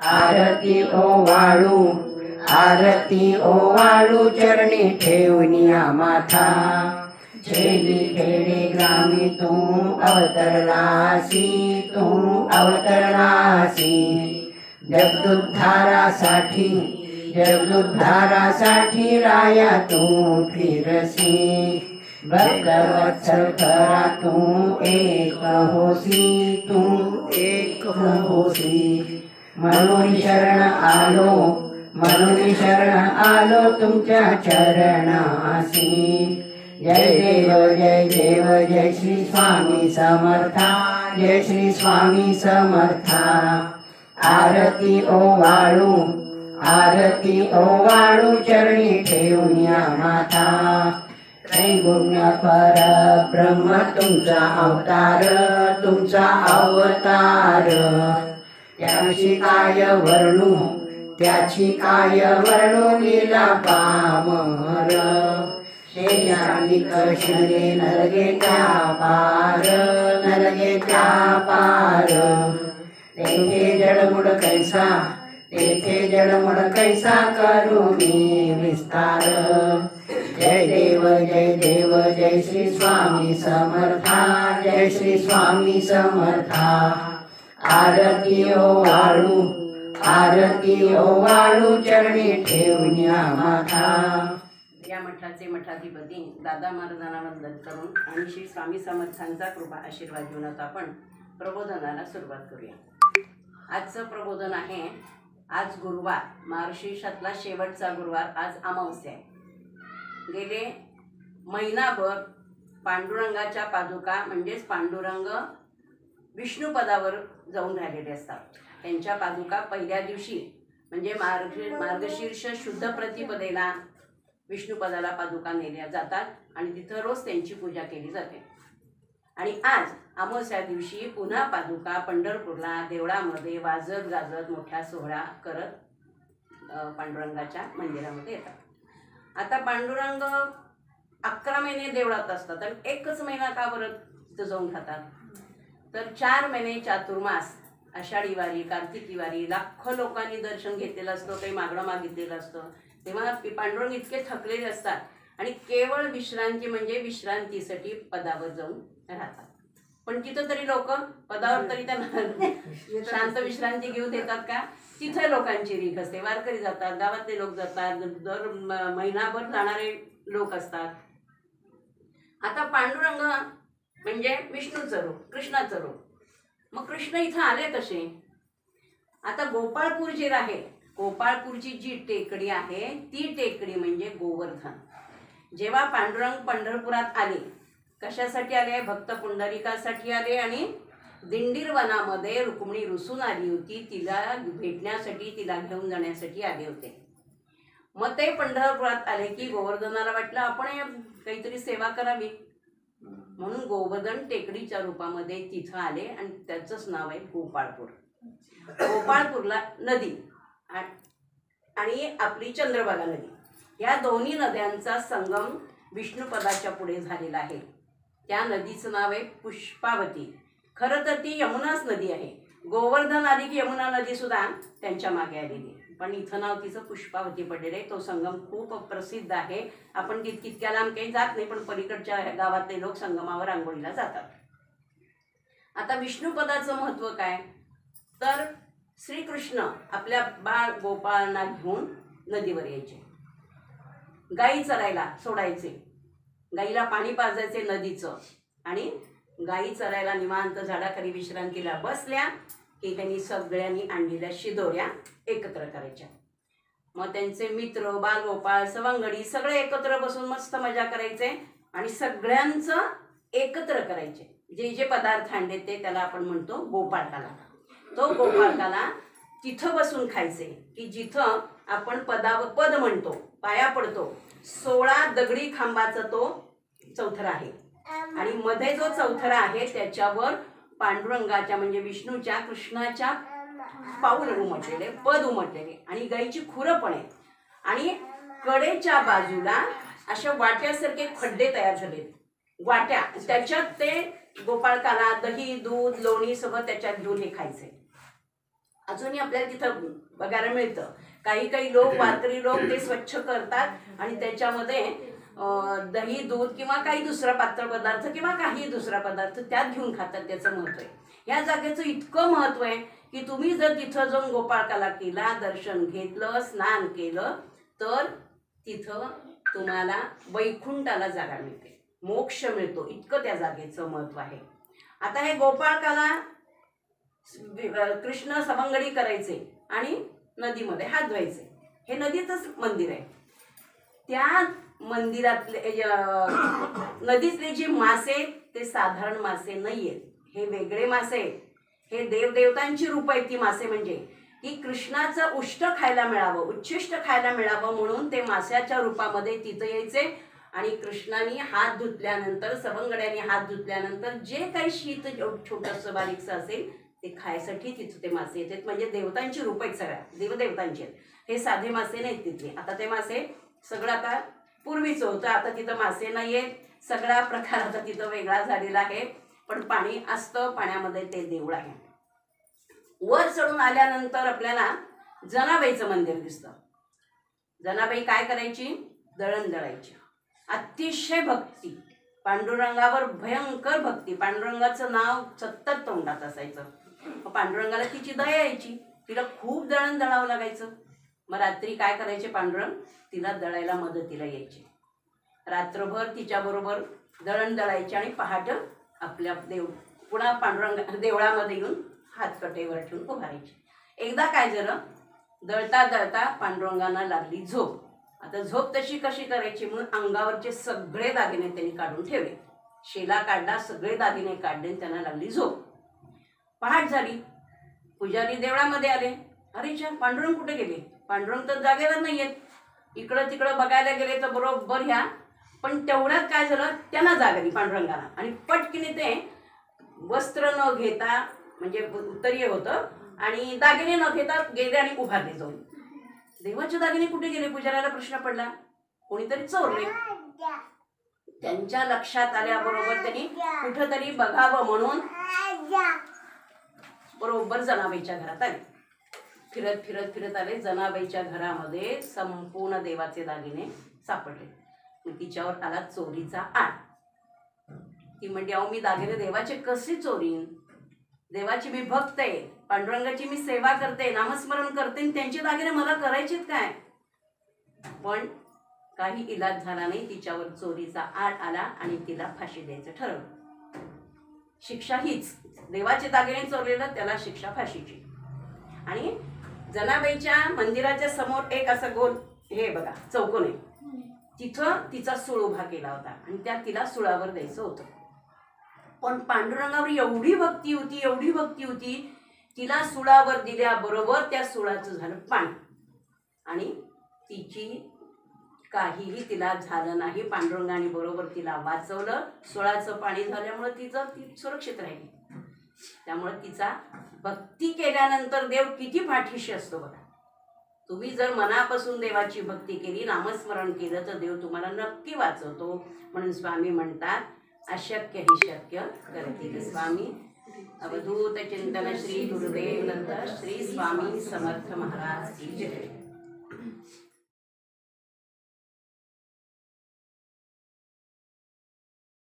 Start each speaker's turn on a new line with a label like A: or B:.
A: आरती ओवाळू, आरती ओवाळू चरणी ठेवनिया माथा। खेडी खेडे ग्रामी तू अवतरलासी, तू अवतरलासी। जगदुद्धारासाठी, जगदुद्धारासाठी राया तू फिरसी। भक्तवत्सल खरा तू एक होसी, तू एक होसी। म्हणून शरण आलो, म्हणून शरण आलो तुमच्या चरणासी। जय देव जय देव जय श्री स्वामी समर्था, जय श्री स्वामी समर्था। आरती ओवाळू, आरती ओवाळू चरणी ठेवनिया माथा। त्रैगुण्य परब्रह्म तुमचा अवतार, तुमचा अवतार। त्याची काय वर्णू, त्याची काय वर्णू लीला पामर। शेजारी कशले नरगे त्या पार, नरगे त्या पार। तेथे जडमुड कैसा, तेथे जडमुड कैसा करू मी विस्तार। जय देव जय देव जय श्री स्वामी समर्था, जय श्री स्वामी समर्था। आरती ओवाळू, आरती ओवाळू चरणी ठेवनिया माथा।
B: या मठाचे मठाधिपती दादा महाराजांना वंदन करून आणि श्री स्वामी समर्थांचा कृपा आशीर्वाद घेऊन आता आपण प्रबोधनाला सुरुवात करूया। आजचं प्रबोधन आहे, आज गुरुवार, मार्गशीर्षातला शेवटचा गुरुवार, आज अमावस्या आहे। गेले महिनाभर पांडुरंगाच्या पादुका म्हणजेच पांडुरंग विष्णू पदावर जाऊन राहिलेले असतात। त्यांच्या पादुका पहिल्या दिवशी म्हणजे मार्गशीर्ष शुद्ध प्रतिपदेला विष्णुपदाला पादुका नेल्या जातात आणि तिथं रोज त्यांची पूजा केली जाते। आणि आज अमावस्या दिवशी पुन्हा पादुका पंढरपूरला देवळामध्ये वाजत गाजत मोठा सोहळा करत पांडुरंगाच्या मंदिरामध्ये येतात। आता पांडुरंग 11 महिने देवळात असतात आणि एकच महिना का बरं तिथं जाऊन राहतात? तर 4 महिने चातुर्मास, आषाढी वारी, कार्तिकी वारी, लाखो लोकांनी दर्शन घेतलेलं असतं, काही मागणं मागितलेलं असतं। तेव्हा पांडुरंग इतके थकलेले असतात आणि केवळ विश्रांती म्हणजे विश्रांतीसाठी पदावर जाऊन राहतात। पण तिथं तरी लोक पदावर तरी त्यांना शांत विश्रांती घेऊ देतात का? तिथे लोकांची रीघ असते, वारकरी जातात, गावातले लोक जातात, दर महिनाभर जाणारे लोक असतात। आता पांडुरंग म्हणजे विष्णूचं रूप, कृष्णाचं रूप। मग कृष्ण इथं आले कसे? आता गोपाळपूर जे आहे, गोपाळपूरची जी टेकडी आहे ती टेकडी म्हणजे गोवर्धन। जेव्हा पांडुरंग पंढरपुरात आले, कशासाठी आले? भक्त पुंडलिकासाठी आले आणि दिंडीर वनामध्ये रुक्मिणी रुसून आली होती, तिला भेटण्यासाठी, तिला घेऊन जाण्यासाठी आले होते। मग ते पंढरपुरात आले की गोवर्धनाला वाटलं आपण काहीतरी सेवा करावी, म्हणून गोवर्धन टेकडीच्या रूपामध्ये तिथं आले आणि त्याचंच नाव आहे गोपाळपूर। गोपाळपूरला नदी आणि आपली चंद्रभागा नदी, या दोन्ही नद्यांचा संगम विष्णुपदाच्या पुढे झालेला आहे। त्या नदीचं नाव आहे पुष्पावती। खरं तर ती यमुनाच नदी आहे। गोवर्धन आली की यमुना नदी सुद्धा त्यांच्या मागे आलेली, पण इथं नाव तिचं पुष्पावती पडलेलं आहे। तो संगम खूप प्रसिद्ध आहे। आपण तितक्या लांब काही जात नाही, पण पलीकडच्या गावातले लोक संगमावर आंघोळीला जातात। आता विष्णुपदाचं महत्त्व काय? तर श्रीकृष्ण आपल्या बाळ गोपाळांना घेऊन नदीवर यायचे, गायी चरायला सोडायचे, गाईला पाणी पाजायचे नदीचं, आणि गायी चरायला निवांत झाडाखाली विश्रांतीला बसल्या की त्यांनी सगळ्यांनी आणलेल्या शिदोऱ्या एकत्र करायच्या। मग त्यांचे मित्र, बालगोपाळ, सवंगडी सगळे एकत्र बसून मस्त मजा करायचे आणि सगळ्यांचं एकत्र करायचे। जे जे पदार्थ आणले ते त्याला आपण म्हणतो गोपाळकाला। तो गोपाळकाला तिथं बसून खायचे की जिथं आपण पद म्हणतो, पाया पडतो। 16 दगडी खांबाचा तो चौथरा आहे आणि मध्ये जो चौथरा आहे त्याच्यावर पांडुरंगाच्या म्हणजे विष्णूच्या, कृष्णाच्या पाऊल उमटलेले, पद उमटलेले आणि गाईची खुरं पण आहे आणि कडेच्या बाजूला अशा वाट्यासारखे खड्डे तयार झाले, वाट्या, त्याच्यात ते गोपाळकाला दही, दूध, लोणी सगळं त्याच्यात घेऊन हे खायचे। अजूनही आपल्याला तिथं बघायला मिळतं. काही काही लोक, वारकरी लोक ते स्वच्छ करतात आणि त्याच्यामध्ये दही, दूध किंवा काही दुसरा पातळ पदार्थ किंवा काही दुसरा पदार्थ त्यात घेऊन खातात. त्याचं महत्व आहे. या जागेचं इतकं महत्व आहे की तुम्ही जर तिथं जाऊन गोपाळकाला केला, दर्शन घेतलं, स्नान केलं तर तिथं तुम्हाला वैकुंठाला जागा मिळते, मोक्ष मिळतो. इतकं त्या जागेचं महत्व आहे. आता हे गोपाळकाला कृष्ण सवंगडी करायचे आणि नदीमध्ये हात धुवायचे. हे नदीचंच मंदिर आहे. त्या मंदिरातले नदीतले जे मासे ते साधारण मासे नाही आहेत, हे वेगळे मासे आहेत. हे देवदेवतांची रूप आहेत. ती मासे म्हणजे की कृष्णाचं उष्ट खायला मिळावं, उच्छिष्ट खायला मिळावं म्हणून ते माशाच्या रूपामध्ये तिथं यायचे. आणि कृष्णाने हात धुतल्यानंतर, सवंगड्याने हात धुतल्यानंतर जे काही शीत छोटंसं बारीकसं असेल ते खायसाठी तिथं ते मासे येतात. म्हणजे देवतांची रूप आहेत, सगळ्या देवदेवतांची आहेत. हे साधे मासे नाहीत तिथले. आता ते मासे सगळं आता पूर्वीचं होतं, आता तिथं मासे नाही आहेत. सगळा प्रकार आता तिथं वेगळा झालेला आहे. पण पाणी असतं, पाण्यामध्ये ते देऊळ आहे. वर चढून आल्यानंतर आपल्याला जनाबाईचं मंदिर दिसतं. जनाबाई काय करायची? दळण दळायची. अतिशय भक्ती, पांडुरंगावर भयंकर भक्ती. पांडुरंगाचं नाव सतत तोंडात असायचं. पांडुरंगाला तिची दया यायची. तिला खूप दळण दळावं लागायचं. मग रात्री काय करायचे? पांडुरंग तिला दळायला मदतीला यायचे. रात्रभर तिच्याबरोबर दळण दळायचे आणि पहाटे आपल्या पुन्हा पांडुरंग देवळामध्ये येऊन हातकटेवर ठेवून उभारायचे. एकदा काय झालं? दळता दळता पांडुरंगांना लागली झोप. आता झोप तशी कशी करायची म्हणून अंगावरचे सगळे दागिने त्यांनी काढून ठेवले. शेला काढला, सगळे दागिने काढले, त्यांना लागली झोप. पहाट झाली. पुजारी देवळामध्ये आले. अरे च्या, पांडुरंग कुठे गेले? पांडुरंग तर जागेवर नाही आहेत. इकडं तिकडं बघायला गेले तर बरोबर ह्या. पण तेवढ्यात काय झालं? त्यांना जाग आली पांडुरंगाला आणि पटकीने ते वस्त्र न घेता, म्हणजे उत्तरीय होतं, आणि दागिने न घेता गेले आणि उभारले जाऊन. देवाचे दागिने कुठे गेले? पुजाऱ्याला प्रश्न पडला. कोणीतरी चोरले. त्यांच्या लक्षात आल्याबरोबर त्यांनी कुठंतरी बघावं म्हणून बरोबर जनाबाईच्या घरात आले. फिरत फिरत फिरत आले. जनाबाईच्या घरामध्ये संपूर्ण देवाचे दागिने सापडले. तिच्यावर आला चोरीचा आळ. ती म्हणजे अहो, मी दागिने देवाचे कसे चोरीन? देवाची मी भक्त आहे, पांडुरंगाची मी सेवा करते, नामस्मरण करते, त्यांचे दागिने मला करायचेत काय? पण काही इलाज झाला नाही. तिच्यावर चोरीचा आळ आला आणि तिला फाशी द्यायचं ठरवलं. शिक्षा हीच, देवाचे दागिने चोरलेलं त्याला शिक्षा फाशीची. आणि जनाबाईच्या मंदिराच्या समोर एक असा गोल हे बघा चौकोन आहे. तिथं तिचा सूळ उभा केला होता आणि त्या तिला सुळावर द्यायचं होतं. पण पांडुरंगावर एवढी भक्ती होती, एवढी भक्ती होती, तिला सुळावर दिल्याबरोबर त्या सुळाचं झालं पाणी आणि तिची काहीही तिला झालं नाही. पांडुरंगाने बरोबर तिला वाचवलं. सुळाचं पाणी झाल्यामुळे ती सुरक्षित राहिली. त्यामुळे तिचा भक्ती केल्यानंतर देव किती पाठीशी असतो बघा. तुम्ही जर मनापासून देवाची भक्ती केली, नामस्मरण केलं तर देव तुम्हाला नक्की वाचवतो. म्हणून स्वामी म्हणतात, अशक्य ही शक्य करतील स्वामी. अवधूत चिंतन श्री गुरुदेव दत्त श्री स्वामी समर्थ महाराज की जय.